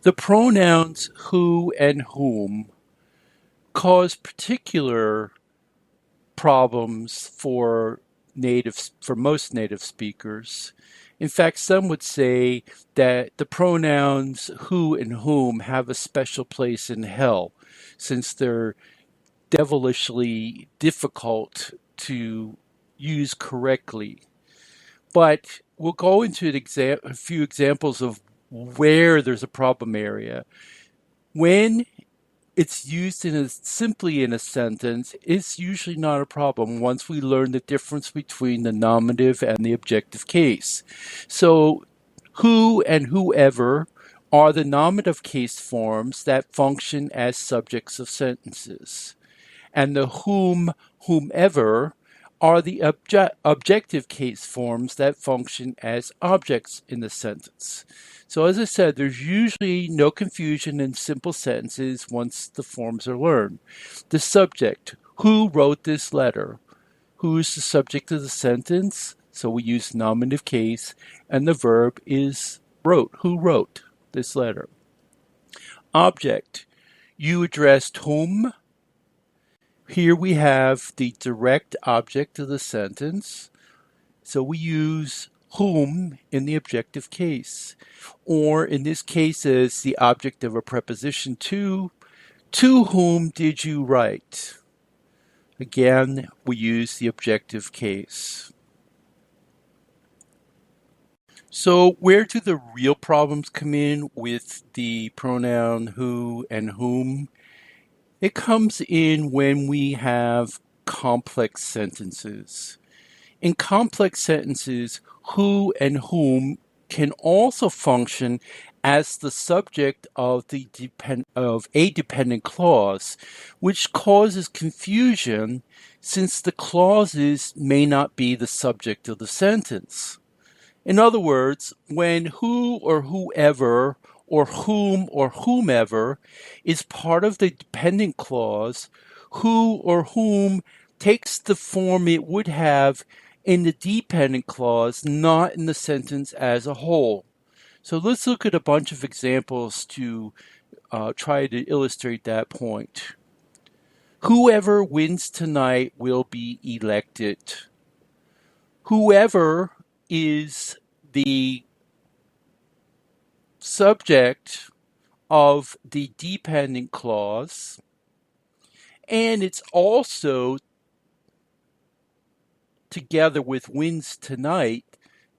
The pronouns who and whom cause particular problems for most native speakers. In fact, some would say that the pronouns who and whom have a special place in hell, since they're devilishly difficult to use correctly. But we'll go into a few examples of where there's a problem area. When it's used simply in a sentence, it's usually not a problem once we learn the difference between the nominative and the objective case. So, who and whoever are the nominative case forms that function as subjects of sentences, and the whomever are the objective case forms that function as objects in the sentence. So as I said, there's usually no confusion in simple sentences once the forms are learned. The subject, who wrote this letter? Who is the subject of the sentence? So we use nominative case, and the verb is wrote. Who wrote this letter? Object, you addressed whom? Here we have the direct object of the sentence, so we use whom in the objective case, or in this case as the object of a preposition to whom did you write? Again, we use the objective case. So where do the real problems come in with the pronoun who and whom? It comes in when we have complex sentences. In complex sentences, who and whom can also function as the subject of a dependent clause, which causes confusion since the clauses may not be the subject of the sentence. In other words, when who or whoever or whom or whomever is part of the dependent clause, who or whom takes the form it would have in the dependent clause, not in the sentence as a whole. So let's look at a bunch of examples to try to illustrate that point. Whoever wins tonight will be elected. Whoever is the subject of the dependent clause, and it's also, together with wins tonight,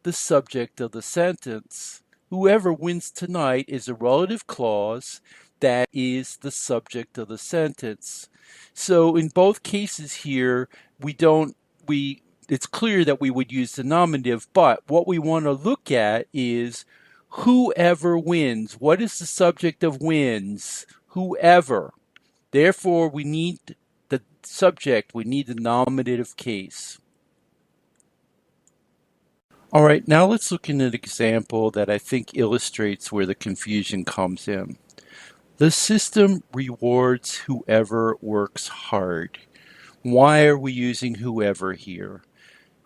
the subject of the sentence. Whoever wins tonight is a relative clause that is the subject of the sentence. So in both cases here, it's clear that we would use the nominative, but what we want to look at is whoever wins. What is the subject of wins? Whoever. Therefore, we need the subject, we need the nominative case. All right, now let's look at an example that I think illustrates where the confusion comes in. The system rewards whoever works hard. Why are we using whoever here?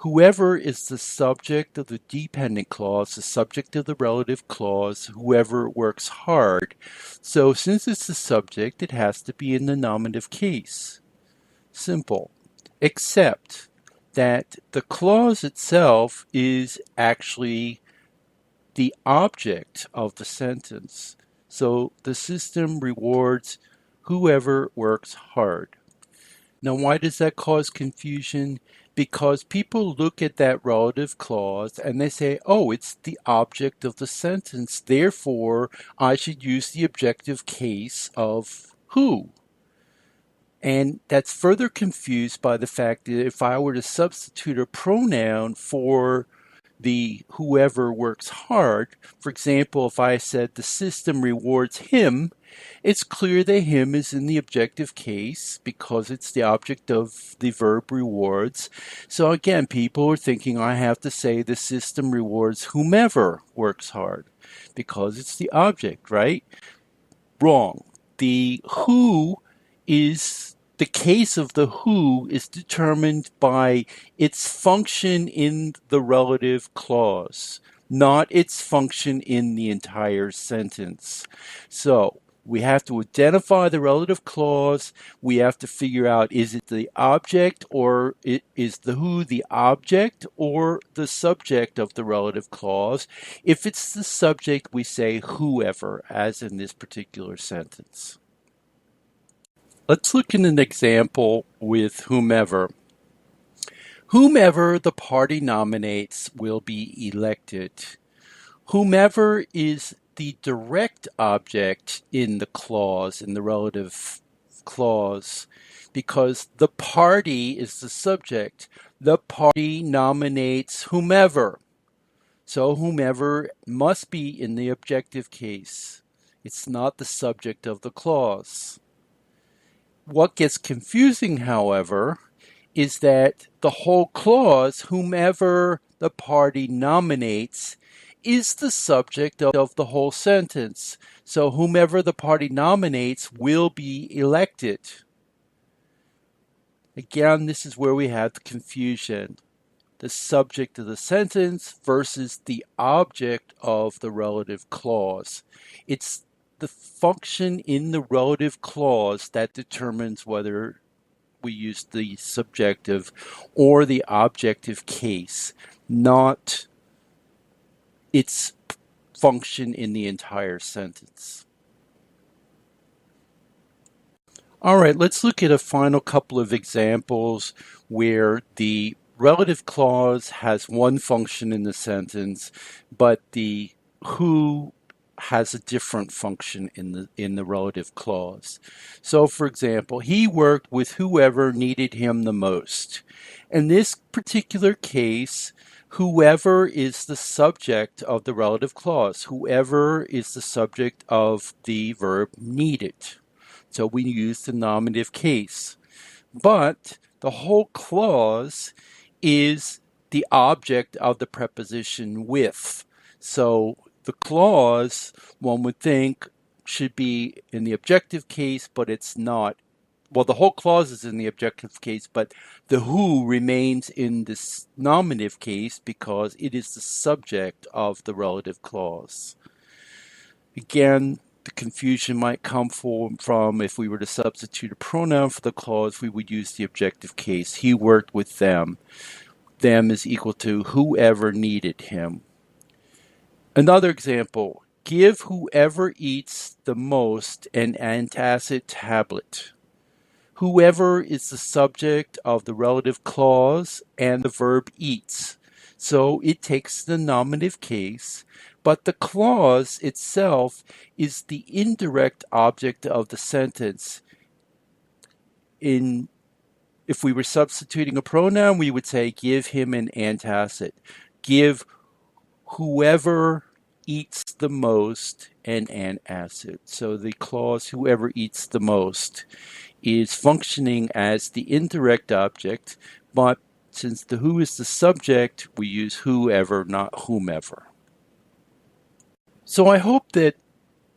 Whoever is the subject of the dependent clause, the subject of the relative clause, whoever works hard. So since it's the subject, it has to be in the nominative case. Simple. Except that the clause itself is actually the object of the sentence. So the system rewards whoever works hard. Now, why does that cause confusion? Because people look at that relative clause and they say, oh, it's the object of the sentence, therefore I should use the objective case of who. And that's further confused by the fact that if I were to substitute a pronoun for the whoever works hard, for example, if I said the system rewards him, it's clear that him is in the objective case because it's the object of the verb rewards. So again, people are thinking I have to say the system rewards whomever works hard because it's the object, right? Wrong. The who is the case of the who is determined by its function in the relative clause. not its function in the entire sentence. So we have to identify the relative clause. We have to figure out, is it the object, or is the who the object or the subject of the relative clause? If it's the subject, we say whoever, as in this particular sentence. Let's look at an example with whomever. Whomever the party nominates will be elected. Whomever is the direct object in the clause, in the relative clause, because the party is the subject. The party nominates whomever. So whomever must be in the objective case. It's not the subject of the clause. What gets confusing, however, is that the whole clause, whomever the party nominates, is the subject of the whole sentence. So whomever the party nominates will be elected. Again, this is where we have the confusion. The subject of the sentence versus the object of the relative clause. It's the function in the relative clause that determines whether we use the subjective or the objective case, not its function in the entire sentence. All right, let's look at a final couple of examples where the relative clause has one function in the sentence, but the who has a different function in the relative clause. So, for example, he worked with whoever needed him the most. In this particular case, whoever is the subject of the relative clause. Whoever is the subject of the verb needed. So we use the nominative case. But the whole clause is the object of the preposition with. So the clause, one would think, should be in the objective case, but it's not. Well, the whole clause is in the objective case, but the who remains in this nominative case because it is the subject of the relative clause. Again, the confusion might come from if we were to substitute a pronoun for the clause, we would use the objective case. He worked with them. Them is equal to whoever needed him. Another example, give whoever eats the most an antacid tablet. Whoever is the subject of the relative clause and the verb eats. So it takes the nominative case, but the clause itself is the indirect object of the sentence. If we were substituting a pronoun, we would say give him an antacid. Give whoever eats the most an antacid. So the clause whoever eats the most is functioning as the indirect object, but since the who is the subject, we use whoever, not whomever. So I hope that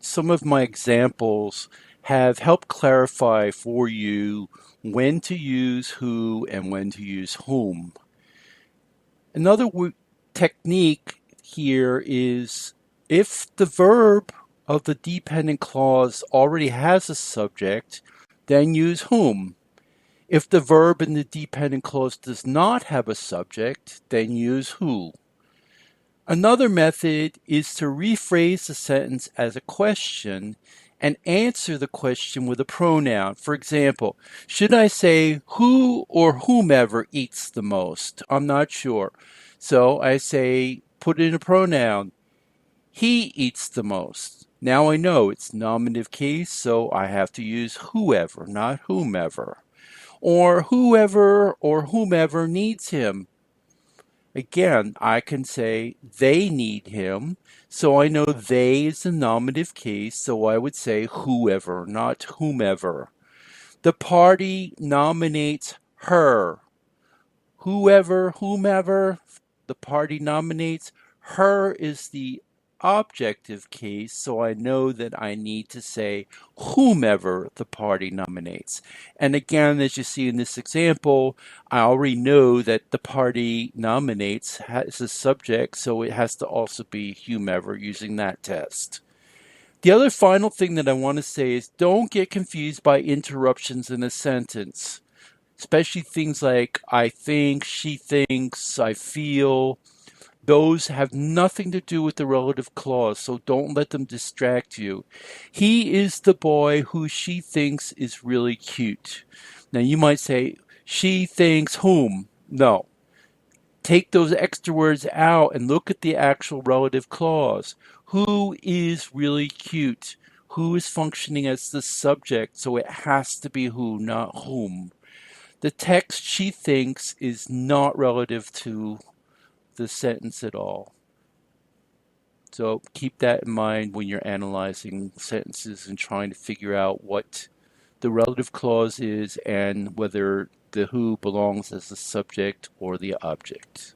some of my examples have helped clarify for you when to use who and when to use whom. Another technique here is if the verb of the dependent clause already has a subject, then use whom. If the verb in the dependent clause does not have a subject, then use who. Another method is to rephrase the sentence as a question and answer the question with a pronoun. For example, should I say who or whomever eats the most? I'm not sure. So I say, put in a pronoun. He eats the most. Now I know it's nominative case, so I have to use whoever, not whomever. Or whoever or whomever needs him. Again, I can say they need him, so I know they is the nominative case, so I would say whoever, not whomever. The party nominates her. Whoever, whomever, the party nominates. Her is the objective case, so I know that I need to say whomever the party nominates. And again, as you see in this example, I already know that the party nominates has a subject, so it has to also be whomever using that test. The other final thing that I want to say is don't get confused by interruptions in a sentence, especially things like I think, she thinks, I feel. Those have nothing to do with the relative clause, so don't let them distract you. He is the boy who she thinks is really cute. Now you might say, she thinks whom? No. Take those extra words out and look at the actual relative clause. Who is really cute? Who is functioning as the subject, so it has to be who, not whom. The text she thinks is not relative to the sentence at all. So keep that in mind when you're analyzing sentences and trying to figure out what the relative clause is and whether the who belongs as the subject or the object.